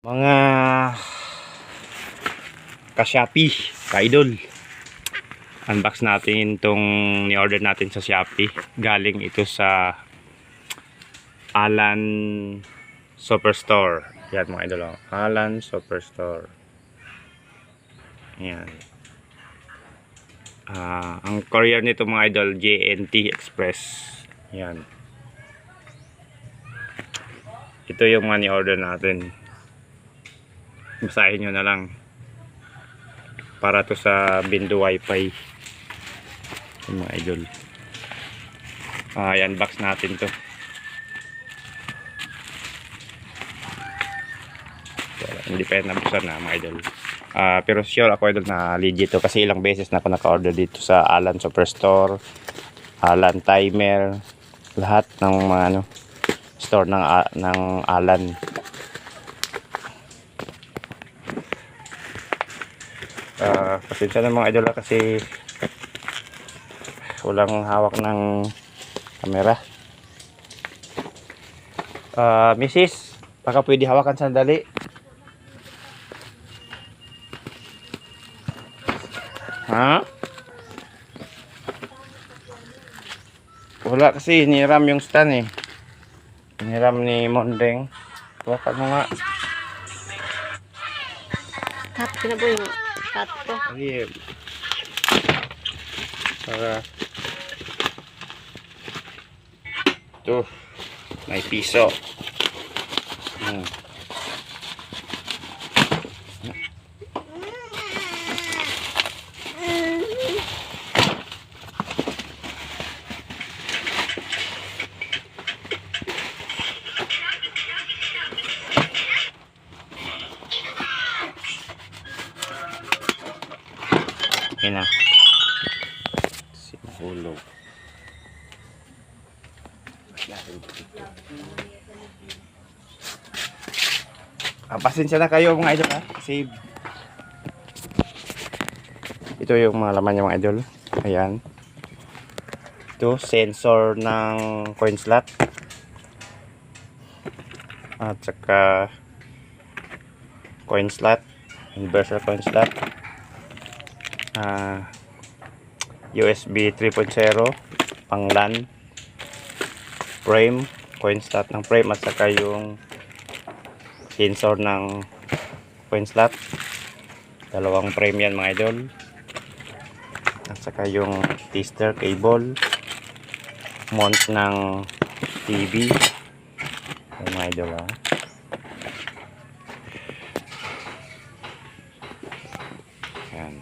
Mga ka-Shopee, ka-idol, unbox natin itong ni-order natin sa Shopee. Galing ito sa Alan Superstore. Yan mga idol, oh. Alan Superstore. Yan. Ang courier nito mga idol, JNT Express. Yan. Ito yung mga ni-order natin. Basahin nyo na lang para to sa Bindu Wi-Fi yung mga idol. Unbox natin to. Hindi pa yan nabuksan na mga idol. Pero sure ako idol na legit to kasi ilang beses na ako naka-order dito sa Alan Superstore, Alan Timer, lahat ng mga store ng Alan. Pasensya na mga idol kasi walang hawak ng camera. Mrs. baka pwede hawakan sandali. Ha? Wala kasi hiniram yung stand eh. Hiniram ni Mondeng. Hawakan mo nga. Cut ko na po yung cut ko. Ayun. Para ito may piso. Yan na. Sinahulog. Pasensya na kayo mga idol ha. Kasi ito yung mga laman niya mga idol. Ayan. Ito sensor ng coin slot. At saka coin slot, universal coin slot. USB 3.0 pang LAN, frame, coin slot ng frame at saka yung sensor ng coin slot. Dalawang frame yan mga idol. At saka yung tester cable, mount ng TV. Yung mga idol ha. Yan.